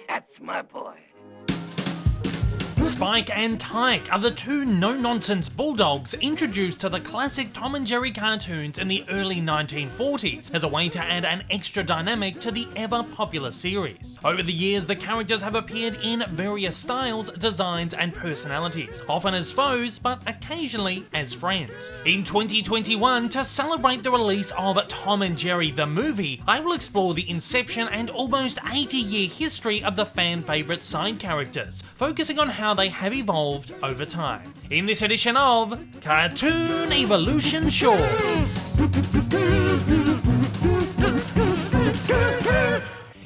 That's my boy. Spike and Tyke are the two no-nonsense bulldogs introduced to the classic Tom and Jerry cartoons in the early 1940s as a way to add an extra dynamic to the ever-popular series. Over the years, the characters have appeared in various styles, designs, and personalities, often as foes, but occasionally as friends. In 2021, to celebrate the release of Tom and Jerry the movie, I will explore the inception and almost 80-year history of the fan-favourite side characters, focusing on how they have evolved over time. In this edition of Cartoon Evolution Shorts.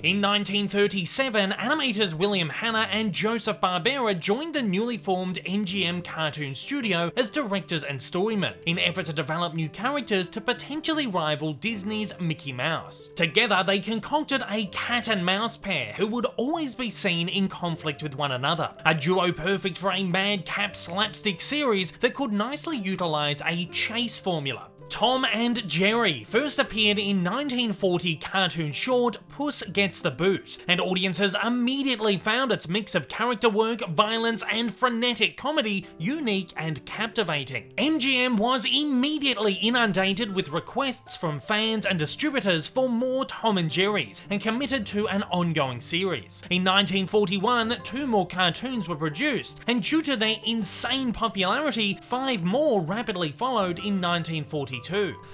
In 1937, animators William Hanna and Joseph Barbera joined the newly formed MGM Cartoon Studio as directors and storymen, in effort to develop new characters to potentially rival Disney's Mickey Mouse. Together, they concocted a cat and mouse pair who would always be seen in conflict with one another, a duo perfect for a madcap slapstick series that could nicely utilize a chase formula. Tom and Jerry first appeared in 1940 cartoon short Puss Gets the Boot, and audiences immediately found its mix of character work, violence, and frenetic comedy unique and captivating. MGM was immediately inundated with requests from fans and distributors for more Tom and Jerry's, and committed to an ongoing series. In 1941, 2 more cartoons were produced, and due to their insane popularity, 5 more rapidly followed in 1942.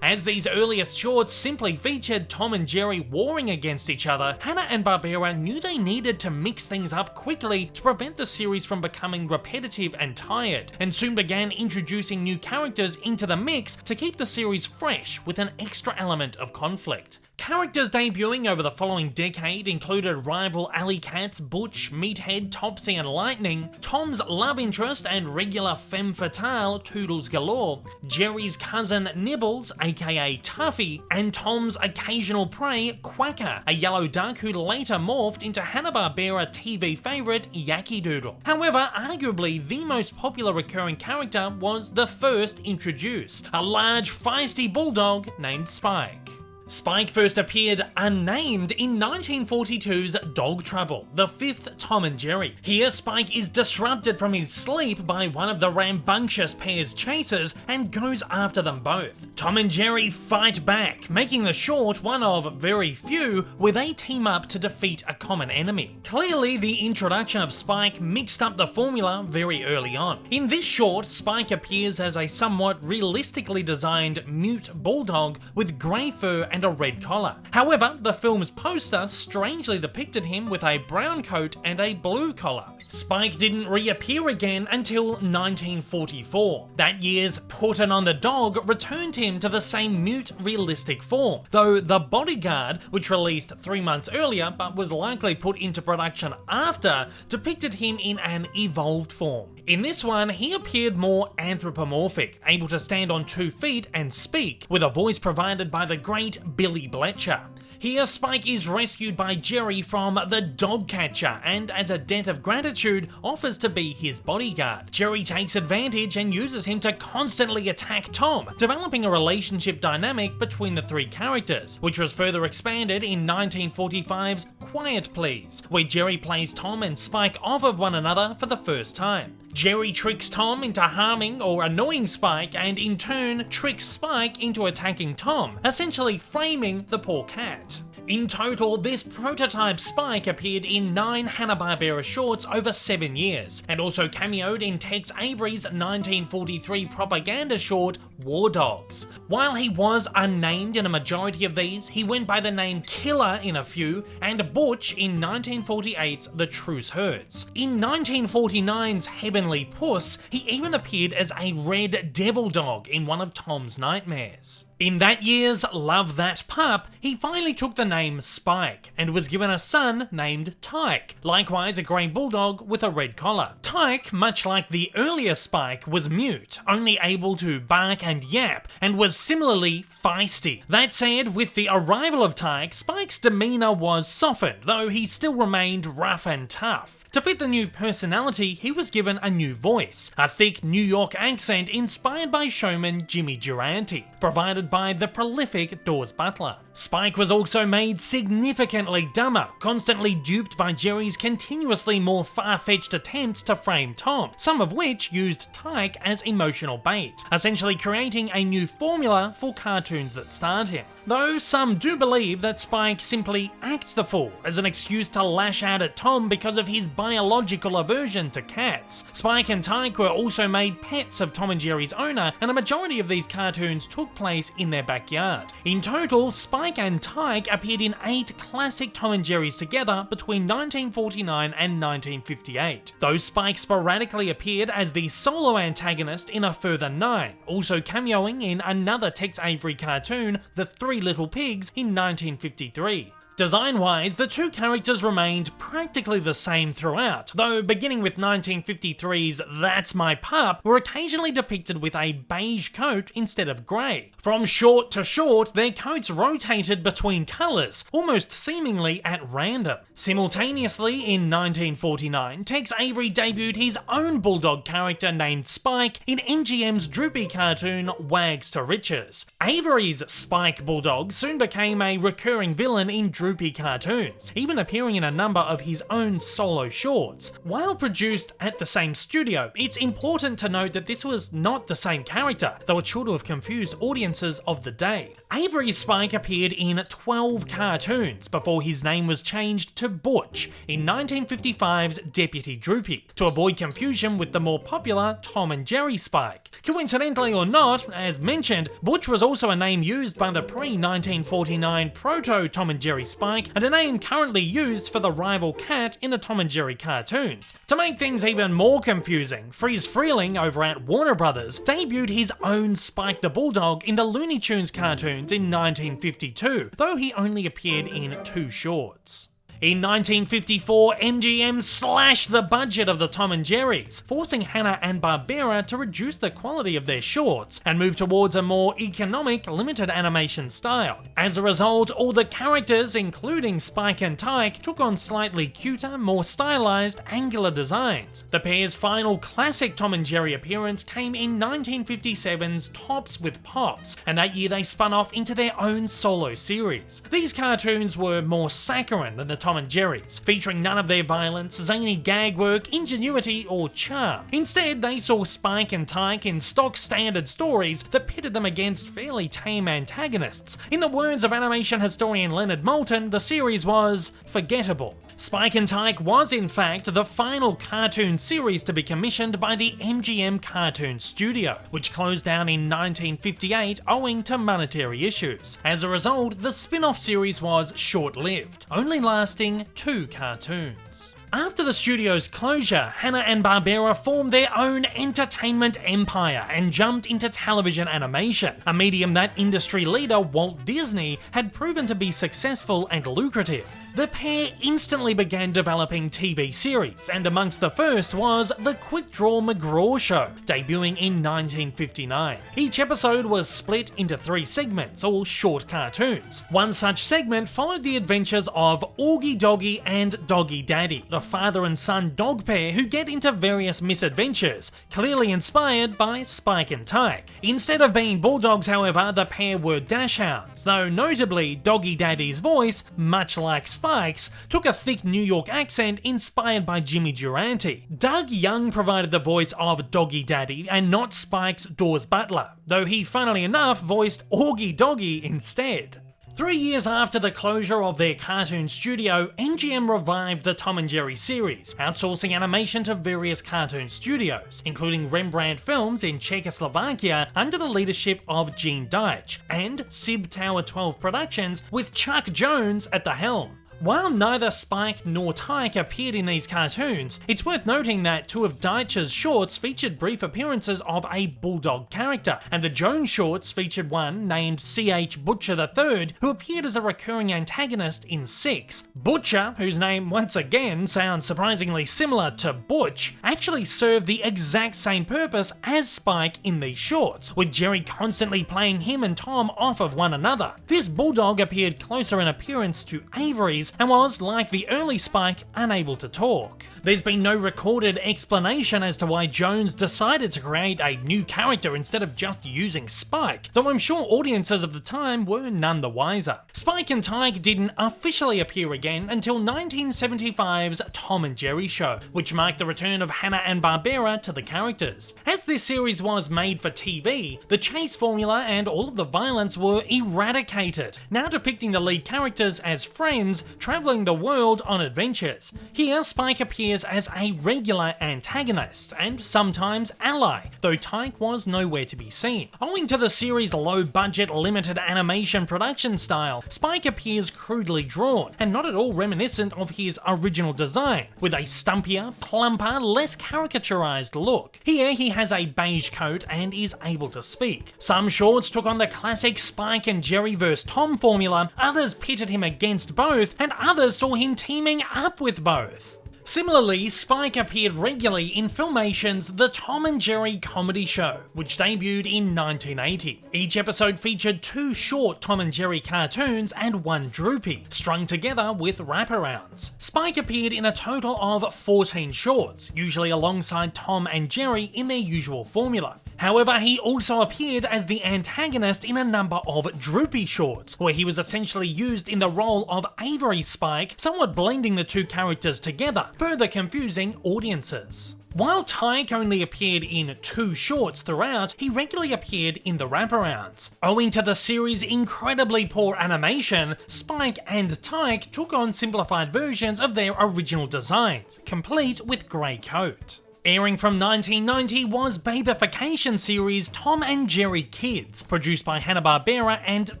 As these earliest shorts simply featured Tom and Jerry warring against each other, Hanna and Barbera knew they needed to mix things up quickly to prevent the series from becoming repetitive and tired, and soon began introducing new characters into the mix to keep the series fresh with an extra element of conflict. Characters debuting over the following decade included rival alley cats Butch, Meathead, Topsy and Lightning, Tom's love interest and regular femme fatale Toodles Galore, Jerry's cousin Nibbles aka Tuffy, and Tom's occasional prey Quacker, a yellow duck who later morphed into Hanna-Barbera TV favourite Yacky Doodle. However, arguably the most popular recurring character was the first introduced, a large feisty bulldog named Spike. Spike first appeared unnamed in 1942's Dog Trouble, the 5th Tom and Jerry. Here, Spike is disrupted from his sleep by one of the rambunctious pair's chasers and goes after them both. Tom and Jerry fight back, making the short one of very few where they team up to defeat a common enemy. Clearly, the introduction of Spike mixed up the formula very early on. In this short, Spike appears as a somewhat realistically designed mute bulldog with grey fur and a red collar. However, the film's poster strangely depicted him with a brown coat and a blue collar. Spike didn't reappear again until 1944. That year's Puttin' on the Dog returned him to the same mute, realistic form, though The Bodyguard, which released 3 months earlier but was likely put into production after, depicted him in an evolved form. In this one, he appeared more anthropomorphic, able to stand on 2 feet and speak, with a voice provided by the great Billy Bletcher. Here, Spike is rescued by Jerry from the dog catcher and, as a debt of gratitude, offers to be his bodyguard. Jerry takes advantage and uses him to constantly attack Tom, developing a relationship dynamic between the 3 characters, which was further expanded in 1945's Quiet Please, where Jerry plays Tom and Spike off of one another for the first time. Jerry tricks Tom into harming or annoying Spike and in turn tricks Spike into attacking Tom, essentially framing the poor cat. In total, this prototype Spike appeared in 9 Hanna-Barbera shorts over 7 years, and also cameoed in Tex Avery's 1943 propaganda short, War Dogs. While he was unnamed in a majority of these, he went by the name Killer in a few, and Butch in 1948's The Truce Hurts. In 1949's Heavenly Puss, he even appeared as a red devil dog in one of Tom's nightmares. In that year's Love That Pup, he finally took the name Spike and was given a son named Tyke, likewise a grey bulldog with a red collar. Tyke, much like the earlier Spike, was mute, only able to bark and yap, and was similarly feisty. That said, with the arrival of Tyke, Spike's demeanour was softened, though he still remained rough and tough. To fit the new personality, he was given a new voice, a thick New York accent inspired by showman Jimmy Durante, provided by the prolific Dawes Butler. Spike was also made significantly dumber, constantly duped by Jerry's continuously more far-fetched attempts to frame Tom, some of which used Tyke as emotional bait, essentially creating a new formula for cartoons that starred him. Though some do believe that Spike simply acts the fool as an excuse to lash out at Tom because of his biological aversion to cats. Spike and Tyke were also made pets of Tom and Jerry's owner, and a majority of these cartoons took place in their backyard. In total, Spike and Tyke appeared in 8 classic Tom and Jerry's together between 1949 and 1958, though Spike sporadically appeared as the solo antagonist in a further 9, also cameoing in another Tex Avery cartoon, The Three Little Pigs, in 1953. Design-wise, the two characters remained practically the same throughout, though beginning with 1953's That's My Pup were occasionally depicted with a beige coat instead of grey. From short to short, their coats rotated between colours, almost seemingly at random. Simultaneously, in 1949, Tex Avery debuted his own bulldog character named Spike in MGM's droopy cartoon Wags to Riches. Avery's Spike Bulldog soon became a recurring villain in droopy cartoons, even appearing in a number of his own solo shorts. While produced at the same studio, it's important to note that this was not the same character, though it should have confused audiences of the day. Avery's Spike appeared in 12 cartoons before his name was changed to Butch in 1955's Deputy Droopy, to avoid confusion with the more popular Tom and Jerry Spike. Coincidentally or not, as mentioned, Butch was also a name used by the pre-1949 proto Tom and Jerry Spike, and a name currently used for the rival cat in the Tom and Jerry cartoons. To make things even more confusing, Friz Freleng over at Warner Brothers debuted his own Spike the Bulldog in the Looney Tunes cartoons in 1952, though he only appeared in 2 shorts. In 1954, MGM slashed the budget of the Tom and Jerry's, forcing Hanna-Barbera to reduce the quality of their shorts and move towards a more economic, limited animation style. As a result, all the characters, including Spike and Tyke, took on slightly cuter, more stylized, angular designs. The pair's final classic Tom and Jerry appearance came in 1957's Tops with Pops, and that year they spun off into their own solo series. These cartoons were more saccharine than the Tom and Jerry's, featuring none of their violence, zany gag work, ingenuity, or charm. Instead, they saw Spike and Tyke in stock standard stories that pitted them against fairly tame antagonists. In the words of animation historian Leonard Moulton, the series was forgettable. Spike and Tyke was in fact the final cartoon series to be commissioned by the MGM Cartoon Studio, which closed down in 1958 owing to monetary issues. As a result, the spin-off series was short-lived, only lasting 2 cartoons. After the studio's closure, Hanna-Barbera formed their own entertainment empire and jumped into television animation, a medium that industry leader Walt Disney had proven to be successful and lucrative. The pair instantly began developing TV series, and amongst the first was The Quick Draw McGraw Show, debuting in 1959. Each episode was split into 3 segments, or short cartoons. One such segment followed the adventures of Augie Doggy and Doggy Daddy, the father and son dog pair who get into various misadventures, clearly inspired by Spike and Tyke. Instead of being bulldogs, however, the pair were dachshunds, though notably Doggy Daddy's voice, much like Spike's, took a thick New York accent inspired by Jimmy Durante. Doug Young provided the voice of Doggy Daddy and not Spike's Dawes Butler, though he funnily enough voiced Augie Doggy instead. 3 years after the closure of their cartoon studio, MGM revived the Tom and Jerry series, outsourcing animation to various cartoon studios, including Rembrandt Films in Czechoslovakia under the leadership of Gene Deitch, and Sib Tower 12 Productions with Chuck Jones at the helm. While neither Spike nor Tyke appeared in these cartoons, it's worth noting that two of Deitch's shorts featured brief appearances of a Bulldog character, and the Jones shorts featured one named C.H. Butcher III, who appeared as a recurring antagonist in 6. Butcher, whose name once again sounds surprisingly similar to Butch, actually served the exact same purpose as Spike in these shorts, with Jerry constantly playing him and Tom off of one another. This Bulldog appeared closer in appearance to Avery's and was, like the early Spike, unable to talk. There's been no recorded explanation as to why Jones decided to create a new character instead of just using Spike, though I'm sure audiences of the time were none the wiser. Spike and Tyke didn't officially appear again until 1975's Tom and Jerry show, which marked the return of Hanna-Barbera to the characters. As this series was made for TV, the chase formula and all of the violence were eradicated, now depicting the lead characters as friends traveling the world on adventures. Here, Spike appears as a regular antagonist and sometimes ally, though Tyke was nowhere to be seen. Owing to the series' low-budget, limited animation production style, Spike appears crudely drawn and not at all reminiscent of his original design, with a stumpier, plumper, less caricaturized look. Here, he has a beige coat and is able to speak. Some shorts took on the classic Spike and Jerry vs. Tom formula, others pitted him against both, and others saw him teaming up with both. Similarly, Spike appeared regularly in Filmation's The Tom and Jerry Comedy Show, which debuted in 1980. Each episode featured 2 short Tom and Jerry cartoons and 1 droopy, strung together with wraparounds. Spike appeared in a total of 14 shorts, usually alongside Tom and Jerry in their usual formula. However, he also appeared as the antagonist in a number of droopy shorts, where he was essentially used in the role of Avery Spike, somewhat blending the two characters together, further confusing audiences. While Tyke only appeared in 2 shorts throughout, he regularly appeared in the wraparounds. Owing to the series' incredibly poor animation, Spike and Tyke took on simplified versions of their original designs, complete with grey coat. Airing from 1990 was Babyfication series Tom and Jerry Kids, produced by Hanna-Barbera and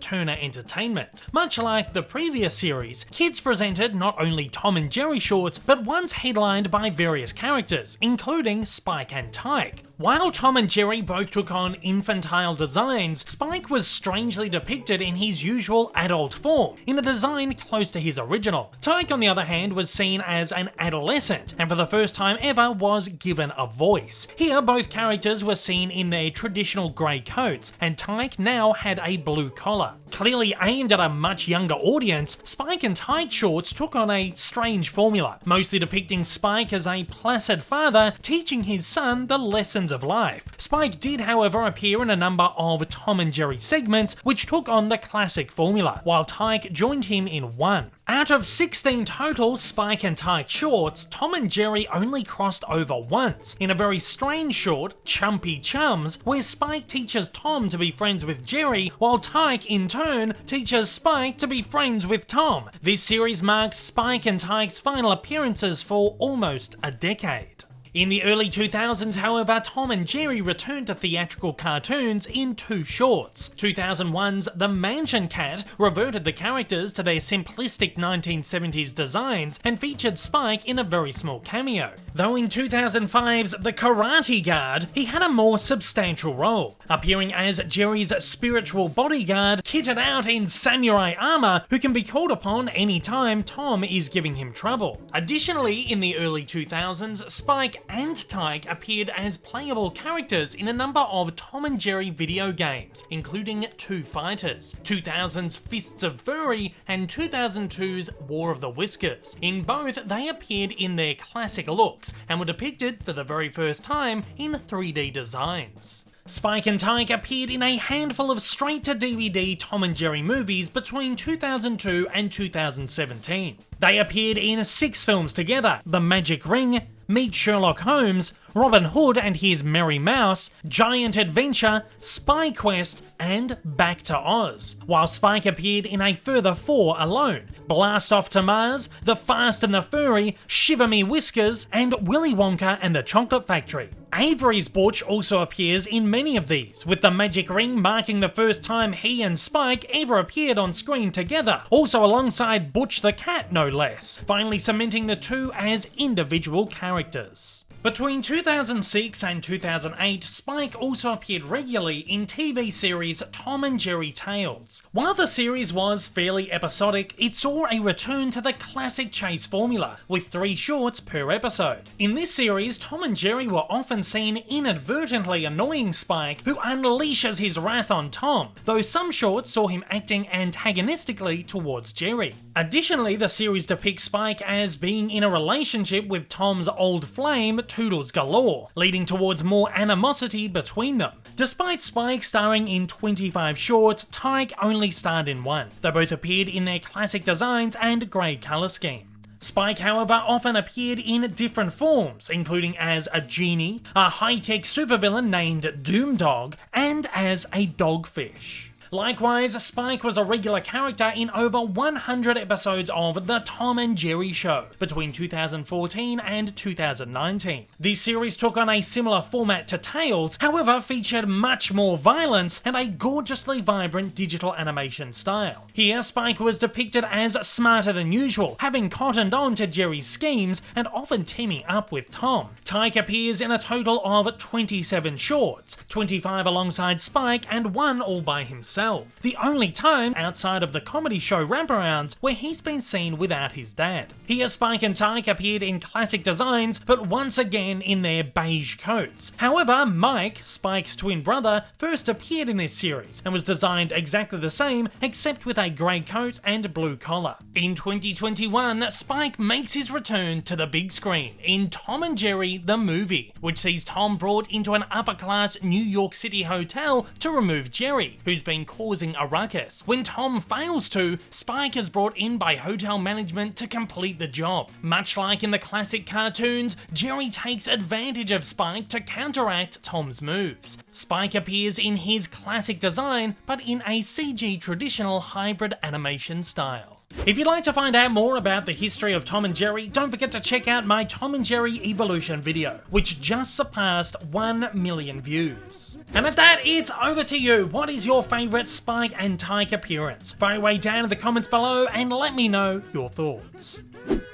Turner Entertainment. Much like the previous series, Kids presented not only Tom and Jerry shorts, but ones headlined by various characters, including Spike and Tyke. While Tom and Jerry both took on infantile designs, Spike was strangely depicted in his usual adult form, in a design close to his original. Tyke, on the other hand, was seen as an adolescent, and for the first time ever was given a voice. Here, both characters were seen in their traditional grey coats, and Tyke now had a blue collar. Clearly aimed at a much younger audience, Spike and Tyke shorts took on a strange formula, mostly depicting Spike as a placid father teaching his son the lessons of life. Spike did, however, appear in a number of Tom and Jerry segments, which took on the classic formula, while Tyke joined him in 1. Out of 16 total Spike and Tyke shorts, Tom and Jerry only crossed over once, in a very strange short, Chumpy Chums, where Spike teaches Tom to be friends with Jerry, while Tyke, in turn, teaches Spike to be friends with Tom. This series marked Spike and Tyke's final appearances for almost a decade. In the early 2000s, however, Tom and Jerry returned to theatrical cartoons in 2 shorts. 2001's The Mansion Cat reverted the characters to their simplistic 1970s designs and featured Spike in a very small cameo. Though in 2005's The Karate Guard, he had a more substantial role, appearing as Jerry's spiritual bodyguard, kitted out in samurai armor, who can be called upon anytime Tom is giving him trouble. Additionally, in the early 2000s, Spike and Tyke appeared as playable characters in a number of Tom and Jerry video games, including 2 Fighters, 2000's Fists of Fury, and 2002's War of the Whiskers. In both, they appeared in their classic looks, and were depicted for the very first time in 3D designs. Spike and Tyke appeared in a handful of straight-to-DVD Tom and Jerry movies between 2002 and 2017. They appeared in 6 films together: The Magic Ring, Meet Sherlock Holmes, Robin Hood and His Merry Mouse, Giant Adventure, Spy Quest, and Back to Oz, while Spike appeared in a further 4 alone: Blast Off to Mars, The Fast and the Furry, Shiver Me Whiskers, and Willy Wonka and the Chocolate Factory. Avery's Butch also appears in many of these, with the magic ring marking the first time he and Spike ever appeared on screen together, also alongside Butch the cat no less, finally cementing the two as individual characters. Between 2006 and 2008, Spike also appeared regularly in TV series Tom and Jerry Tales. While the series was fairly episodic, it saw a return to the classic chase formula, with 3 shorts per episode. In this series, Tom and Jerry were often seen inadvertently annoying Spike, who unleashes his wrath on Tom, though some shorts saw him acting antagonistically towards Jerry. Additionally, the series depicts Spike as being in a relationship with Tom's old flame, Toodles Galore, leading towards more animosity between them. Despite Spike starring in 25 shorts, Tyke only starred in 1. They both appeared in their classic designs and grey colour scheme. Spike, however, often appeared in different forms, including as a genie, a high-tech supervillain named Doomdog, and as a dogfish. Likewise, Spike was a regular character in over 100 episodes of The Tom and Jerry Show between 2014 and 2019. The series took on a similar format to Tales, however featured much more violence and a gorgeously vibrant digital animation style. Here, Spike was depicted as smarter than usual, having cottoned on to Jerry's schemes and often teaming up with Tom. Tyke appears in a total of 27 shorts, 25 alongside Spike and 1 all by himself. The only time outside of the comedy show wraparounds where he's been seen without his dad. Here, Spike and Tyke appeared in classic designs, but once again in their beige coats. However, Mike, Spike's twin brother, first appeared in this series and was designed exactly the same except with a grey coat and blue collar. In 2021, Spike makes his return to the big screen in Tom and Jerry the Movie, which sees Tom brought into an upper-class New York City hotel to remove Jerry, who's been causing a ruckus. When Tom fails to, Spike is brought in by hotel management to complete the job. Much like in the classic cartoons, Jerry takes advantage of Spike to counteract Tom's moves. Spike appears in his classic design, but in a CG traditional hybrid animation style. If you'd like to find out more about the history of Tom and Jerry, don't forget to check out my Tom and Jerry Evolution video, which just surpassed 1 million views. And at that, it's over to you. What is your favourite Spike and Tyke appearance? Fire away down in the comments below and let me know your thoughts.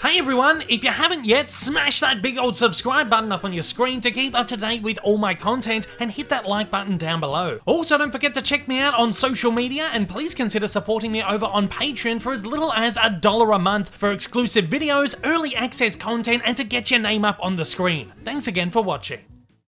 Hey everyone, if you haven't yet, smash that big old subscribe button up on your screen to keep up to date with all my content and hit that like button down below. Also, don't forget to check me out on social media and please consider supporting me over on Patreon for as little as $1 a month for exclusive videos, early access content, and to get your name up on the screen. Thanks again for watching.